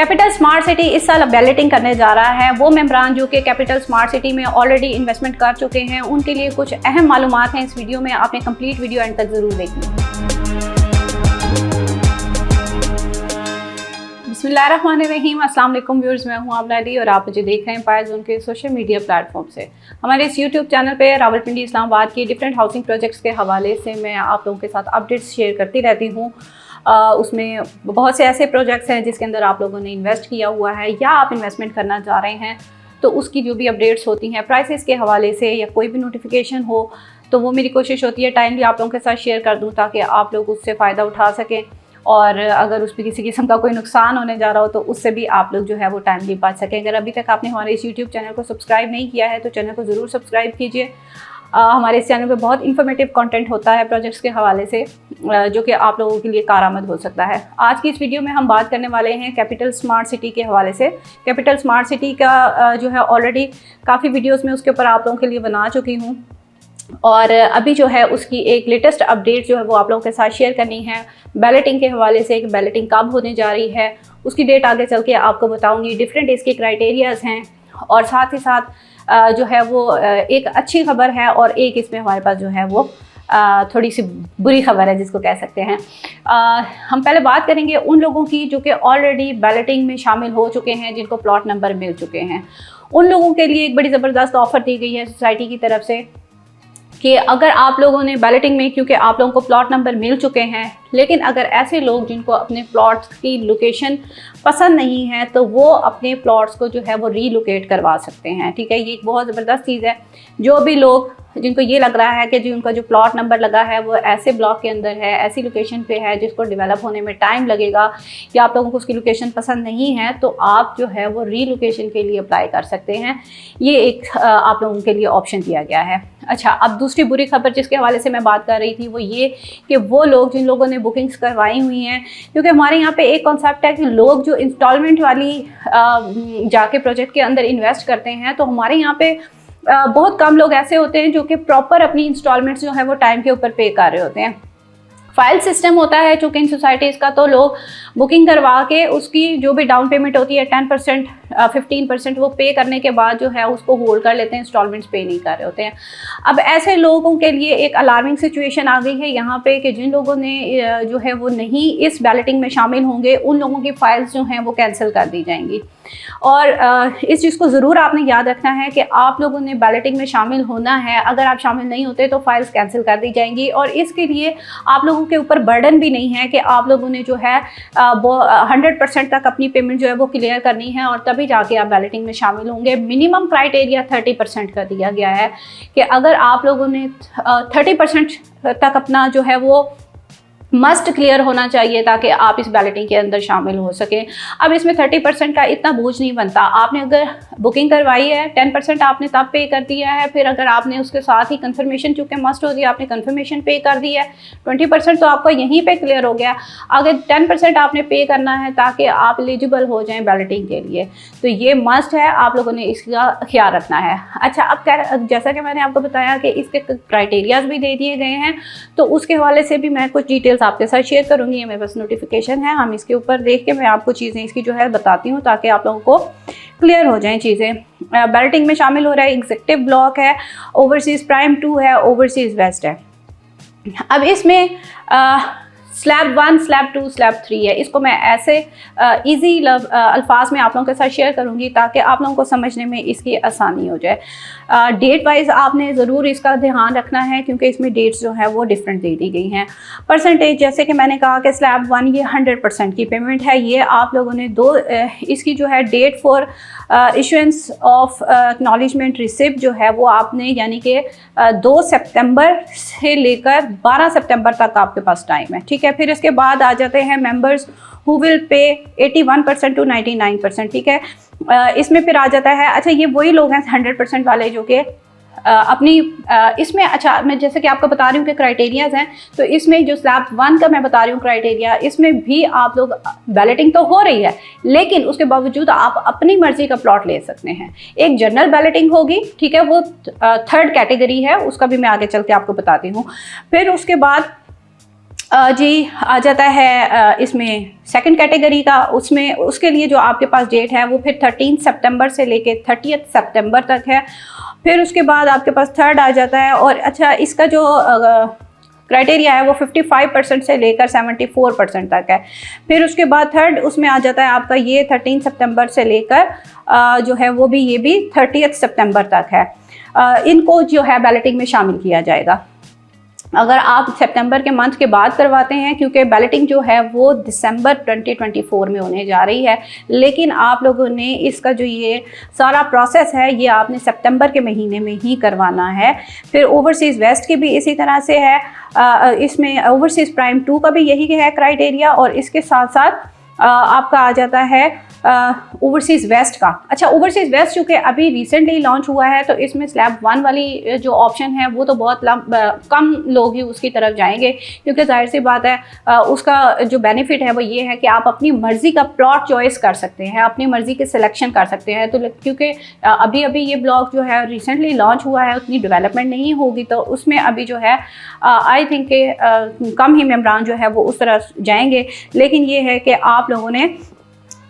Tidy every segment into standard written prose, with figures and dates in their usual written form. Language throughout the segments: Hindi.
कैपिटल स्मार्ट सिटी इस साल बैलेटिंग करने जा रहा है। वो मेंबरान जो कि कैपिटल स्मार्ट सिटी में ऑलरेडी इन्वेस्टमेंट कर चुके हैं, उनके लिए कुछ अहम मालूमात हैं इस वीडियो में। आपने कंप्लीट वीडियो एंड तक जरूर देखनी। बिस्मिल्लाहिर्रहमानिर्रहीम, अस्सलाम वालेकुम व्यूअर्स, मैं हूं आमना अली और आप मुझे देख रहे हैं पायज़ उनके सोशल मीडिया प्लेटफॉर्म से। हमारे इस यूट्यूब चैनल पे रावलपिंडी इस्लामाबाद की डिफरेंट हाउसिंग प्रोजेक्ट्स के हवाले से मैं आप लोगों के साथ अपडेट्स शेयर करती रहती हूँ। उसमें बहुत से ऐसे प्रोजेक्ट्स हैं जिसके अंदर आप लोगों ने इन्वेस्ट किया हुआ है या आप इन्वेस्टमेंट करना चाह रहे हैं, तो उसकी जो भी अपडेट्स होती हैं प्राइसेस के हवाले से या कोई भी नोटिफिकेशन हो तो वो मेरी कोशिश होती है टाइमली आप लोगों के साथ शेयर कर दूँ ताकि आप लोग उससे फ़ायदा उठा सकें। और अगर उस पर किसी किस्म का कोई नुकसान होने जा रहा हो तो उससे भी आप लोग जो है वो टाइमली बच सकें। अगर अभी तक आपने हमारे इस यूट्यूब चैनल को सब्सक्राइब नहीं किया है तो चैनल को ज़रूर सब्सक्राइब कीजिए। हमारे इस चैनल पे बहुत इन्फॉर्मेटिव कंटेंट होता है प्रोजेक्ट्स के हवाले से जो कि आप लोगों के लिए कारआमद हो सकता है। आज की इस वीडियो में हम बात करने वाले हैं कैपिटल स्मार्ट सिटी के हवाले से। कैपिटल स्मार्ट सिटी का जो है ऑलरेडी काफ़ी वीडियोस में उसके ऊपर आप लोगों के लिए बना चुकी हूँ और अभी जो है उसकी एक लेटेस्ट अपडेट जो है वो आप लोगों के साथ शेयर करनी है बैलेटिंग के हवाले से कि बैलेटिंग कब होने जा रही है, उसकी डेट आगे चल के आपको बताऊंगी। डिफरेंट इसके क्राइटेरियाज़ हैं और साथ ही साथ जो है वो एक अच्छी खबर है और एक इसमें हमारे पास जो है वो थोड़ी सी बुरी खबर है जिसको कह सकते हैं। हम पहले बात करेंगे उन लोगों की जो कि ऑलरेडी बैलेटिंग में शामिल हो चुके हैं, जिनको प्लॉट नंबर मिल चुके हैं। उन लोगों के लिए एक बड़ी ज़बरदस्त ऑफ़र दी गई है सोसाइटी की तरफ से कि अगर आप लोगों ने बैलेटिंग में, क्योंकि आप लोगों को प्लॉट नंबर मिल चुके हैं, लेकिन अगर ऐसे लोग जिनको अपने प्लॉट्स की लोकेशन पसंद नहीं है तो वो अपने प्लॉट्स को जो है वो रीलोकेट करवा सकते हैं। ठीक है, ये एक बहुत ज़बरदस्त चीज़ है। जो भी लोग जिनको ये लग रहा है कि जी उनका जो प्लॉट नंबर लगा है वो ऐसे ब्लॉक के अंदर है, ऐसी लोकेशन पे है जिसको डेवलप होने में टाइम लगेगा या आप लोगों को उसकी लोकेशन पसंद नहीं है, तो आप जो है वो रीलोकेशन के लिए अप्लाई कर सकते हैं। ये एक आप लोगों के लिए ऑप्शन दिया गया है। अच्छा, अब दूसरी बुरी खबर जिसके हवाले से मैं बात कर रही थी वो ये कि वो लोग जिन लोगों ने बुकिंग्स करवाई हुई हैं, क्योंकि हमारे यहाँ पे एक कॉन्सेप्ट है कि लोग जो इंस्टॉलमेंट वाली जाके प्रोजेक्ट के अंदर इन्वेस्ट करते हैं, तो हमारे यहाँ पे बहुत कम लोग ऐसे होते हैं जो कि प्रॉपर अपनी इंस्टॉलमेंट्स जो है वो टाइम के ऊपर पे कर रहे होते हैं। फाइल सिस्टम होता है चूँकि इन सोसाइटीज़ का, तो लोग बुकिंग करवा के उसकी जो भी डाउन पेमेंट होती है 10% 15% वो पे करने के बाद जो है उसको होल्ड कर लेते हैं, इंस्टॉलमेंट्स पे नहीं कर रहे होते हैं। अब ऐसे लोगों के लिए एक अलार्मिंग सिचुएशन आ गई है यहाँ पे कि जिन लोगों ने जो है वो नहीं इस बैलेटिंग में शामिल होंगे उन लोगों की फ़ाइल्स जो हैं वो कैंसिल कर दी जाएंगी। और इस चीज़ को ज़रूर आपने याद रखना है कि आप लोगों ने बैलेटिंग में शामिल होना है। अगर आप शामिल नहीं होते तो फाइल्स कैंसिल कर दी जाएंगी और इसके लिए आप लोगों के ऊपर बर्डन भी नहीं है कि आप लोगों ने जो है वो 100% तक अपनी पेमेंट जो है वो क्लियर करनी है और तभी जाके आप बैलेटिंग में शामिल होंगे। मिनिमम क्राइटेरिया 30% का दिया गया है कि अगर आप लोगों ने 30% तक अपना जो है वो मस्ट क्लियर होना चाहिए ताकि आप इस बैलेटिंग के अंदर शामिल हो सकें। अब इसमें 30% का इतना बोझ नहीं बनता। आपने अगर बुकिंग करवाई है 10% आपने तब पे कर दिया है, फिर अगर आपने उसके साथ ही कंफर्मेशन चूँकि मस्ट होती है आपने कंफर्मेशन पे कर दी है, 20% तो आपका यहीं पे क्लियर हो गया। अगर 10% आपने पे करना है ताकि आप एलिजिबल हो जाएँ बैलेटिंग के लिए, तो ये मस्ट है, आप लोगों ने इसका ख्याल रखना है। अच्छा, अब जैसा कि मैंने आपको बताया कि इसके क्राइटेरियाज भी दे दिए गए हैं, तो उसके हवाले से भी मैं कुछ डिटेल्स आपके साथ शेयर करूंगी। ये मेरे पास नोटिफिकेशन है, हम इसके ऊपर देख के मैं आपको चीज़ें इसकी जो है बताती हूँ ताकि आप लोगों को क्लियर हो जाएं चीज़ें। बैलेटिंग में शामिल हो रहा है एग्जीक्यूटिव ब्लॉक है, ओवरसीज़ प्राइम 2 है, ओवरसीज़ वेस्ट है। अब इसमें स्लैब 1, स्लैब 2, स्लैब 3 है। इसको मैं ऐसे इजी अल्फाज में आप लोगों के साथ शेयर करूंगी ताकि आप लोगों को समझने में इसकी आसानी हो जाए। डेट वाइज आपने ज़रूर इसका ध्यान रखना है क्योंकि इसमें डेट्स जो है वो डिफरेंट दे दी गई हैं। परसेंटेज जैसे कि मैंने कहा कि स्लैब 1 ये 100% की पेमेंट है। ये आप लोगों ने इसकी जो है date for issuance of acknowledgement receipt जो है वो आपने यानी कि 2 सितंबर से लेकर 12 सितंबर तक आपके पास टाइम है। ठीक है, फिर इसके बाद आ जाते हैं members who will pay 81% to 99%। ठीक है, इसमें फिर आ जाता है, अच्छा ये वही लोग हैं 100% वाले जो कि अपनी इसमें, अच्छा मैं जैसे कि आपको बता रही हूँ कि क्राइटेरियाज़ हैं, तो इसमें जो स्लैब 1 का मैं बता रही हूँ क्राइटेरिया, इसमें भी आप लोग बैलेटिंग तो हो रही है लेकिन उसके बावजूद आप अपनी मर्जी का प्लॉट ले सकते हैं। एक जनरल बैलेटिंग होगी, ठीक है, वो 3rd कैटेगरी है, उसका भी मैं आगे चल के आपको बताती हूँ। फिर उसके बाद जी आ जाता है इसमें सेकंड कैटेगरी का, उसमें उसके लिए जो आपके पास डेट है वो फिर 13 सितंबर से लेके 30 सितंबर तक है। फिर उसके बाद आपके पास थर्ड आ जाता है। और अच्छा, इसका जो क्राइटेरिया है वो 55% से लेकर 74% तक है। फिर उसके बाद थर्ड उसमें आ जाता है आपका ये 13 सितंबर से लेकर जो है वो भी, ये भी 30 सितंबर तक है। इनको जो है बैलेटिंग में शामिल किया जाएगा। अगर आप सितंबर के मंथ के बाद करवाते हैं, क्योंकि बैलेटिंग जो है वो दिसंबर 2024 में होने जा रही है, लेकिन आप लोगों ने इसका जो ये सारा प्रोसेस है ये आपने सितंबर के महीने में ही करवाना है। फिर ओवरसीज़ वेस्ट की भी इसी तरह से है। इसमें ओवरसीज़ प्राइम 2 का भी यही है क्राइटेरिया, और इसके साथ साथ आपका आ जाता है ओवरसीज़ वेस्ट का। अच्छा, ओवरसीज़ वेस्ट चूँकि अभी रिसेंटली लॉन्च हुआ है, तो इसमें स्लैब 1 वाली जो ऑप्शन है वो तो बहुत कम लोग ही उसकी तरफ जाएंगे, क्योंकि जाहिर सी बात है उसका जो बेनिफिट है वो ये है कि आप अपनी मर्ज़ी का प्लॉट चॉइस कर सकते हैं, अपनी मर्ज़ी के सिलेक्शन कर सकते हैं। तो क्योंकि अभी अभी ये ब्लॉक जो है रिसेंटली लॉन्च हुआ है, उतनी डेवलपमेंट नहीं होगी, तो उसमें अभी जो है आई थिंक के कम ही मेंबरान जो है वो उस तरह जाएंगे। लेकिन ये है कि आप लोगों ने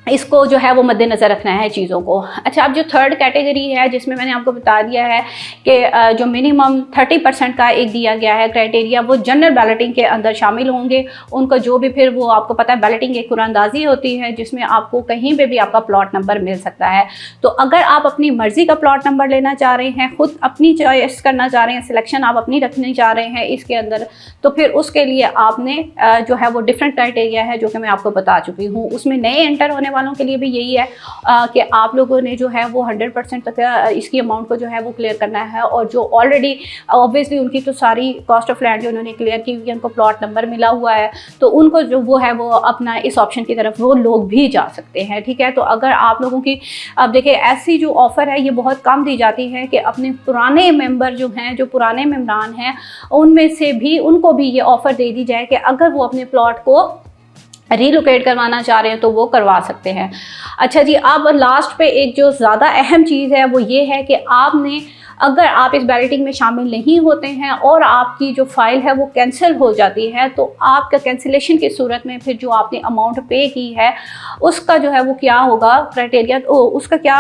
इसको जो है वो मद्देनज़र रखना है चीज़ों को। अच्छा, अब जो थर्ड कैटेगरी है जिसमें मैंने आपको बता दिया है कि जो मिनिमम 30% का एक दिया गया है क्राइटेरिया, वो जनरल बैलेटिंग के अंदर शामिल होंगे। उनको जो भी, फिर वो आपको पता है बैलेटिंग एक कुरानंदाजी होती है जिसमें आपको कहीं पे भी आपका प्लॉट नंबर मिल सकता है। तो अगर आप अपनी मर्ज़ी का प्लॉट नंबर लेना चाह रहे हैं, ख़ुद अपनी चॉइस करना चाह रहे हैं, सिलेक्शन आप अपनी रखनी चाह रहे हैं इसके अंदर, तो फिर उसके लिए आपने जो है वो डिफरेंट क्राइटेरिया है जो कि मैं आपको बता चुकी हूँ। उसमें नए एंटर होने वालों के लिए भी यही है कि आप लोगों ने जो है वो 100% तक इसकी अमाउंट को जो है वो क्लियर करना है। और जो ऑलरेडी ऑब्वियसली उनकी तो सारी कॉस्ट ऑफ लैंड जो उन्होंने क्लियर की हुई है, उनको प्लॉट नंबर मिला हुआ है, तो उनको जो वो है वो अपना इस ऑप्शन की तरफ वो लोग भी जा सकते हैं। ठीक है, तो अगर आप लोगों की, अब देखिए ऐसी जो ऑफ़र है ये बहुत कम दी जाती है कि अपने पुराने मेंबर जो हैं, जो पुराने मेंबरान हैं, उनमें से भी उनको भी ये ऑफ़र दे दी जाए कि अगर वो अपने प्लॉट को रीलोकेट करवाना चाह रहे हैं तो वो करवा सकते हैं। अच्छा जी, अब लास्ट पे एक जो ज़्यादा अहम चीज़ है वो ये है कि आपने, अगर आप इस बैलेटिंग में शामिल नहीं होते हैं और आपकी जो फ़ाइल है वो कैंसिल हो जाती है, तो आपका कैंसिलेशन की सूरत में फिर जो आपने अमाउंट पे की है उसका जो है वो क्या होगा क्राइटेरिया, उसका क्या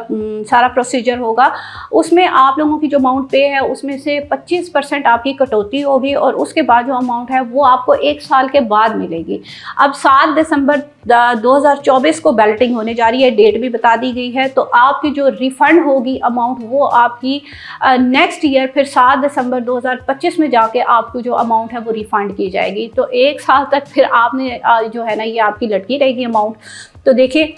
सारा प्रोसीजर होगा। उसमें आप लोगों की जो अमाउंट पे है उसमें से 25% आपकी कटौती होगी, और उसके बाद जो अमाउंट है वो आपको 1 साल के बाद मिलेगी। अब 7 दिसंबर 2024 को बैलेटिंग होने जा रही है, डेट भी बता दी गई है, तो आपकी जो रिफ़ंड होगी अमाउंट वो आपकी नेक्स्ट ईयर फिर 7 दिसंबर 2025 में जाके आपको जो अमाउंट है वो रिफ़ंड की जाएगी। तो 1 साल तक फिर आपने जो है ना ये आपकी लटकी रहेगी अमाउंट। तो देखिए,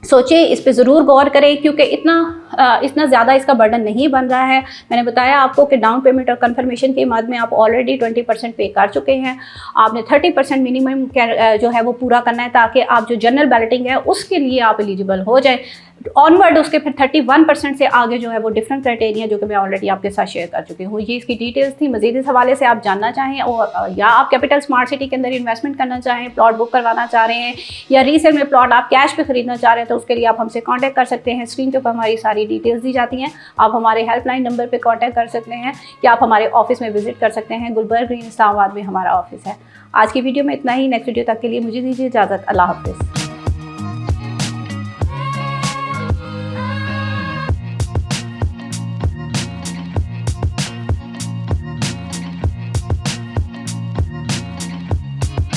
सोचिए, इस पे ज़रूर गौर करें, क्योंकि इतना ज़्यादा इसका बर्डन नहीं बन रहा है। मैंने बताया आपको कि डाउन पेमेंट और कंफर्मेशन के मद में आप ऑलरेडी 20% पे कर चुके हैं। आपने 30% मिनिमम जो है वो पूरा करना है, ताकि आप जो जनरल बैलेटिंग है उसके लिए आप एलिजिबल हो जाए। ऑनवर्ड उसके फिर 31% से आगे जो है वो डिफरेंट क्राइटेरिया जो कि मैं ऑलरेडी आपके साथ शेयर कर चुकी हूँ। ये इसकी डिटेल्स थी। मज़ीद इस हवाले से आप जानना चाहें और या आप कैपिटल स्मार्ट सिटी के अंदर इन्वेस्टमेंट करना चाहें, प्लॉट बुक करवाना चाह रहे हैं, या रीसेल में प्लॉट आप कैश पे खरीदना चाह रहे हैं, तो उसके लिए आप हमसे कांटेक्ट कर सकते हैं। स्क्रीन के ऊपर हमारी सारी डिटेल्स दी जाती हैं। आप हमारे हेल्पलाइन नंबर पर कांटेक्ट कर सकते हैं, या आप हमारे ऑफिस में विजिट कर सकते हैं। गुलबर्ग ग्रीन इस्लामाबाद में हमारा ऑफिस है। आज की वीडियो में इतना ही। नेक्स्ट वीडियो तक के लिए मुझे दीजिए इजाज़त। अल्लाह हाफ़िज़।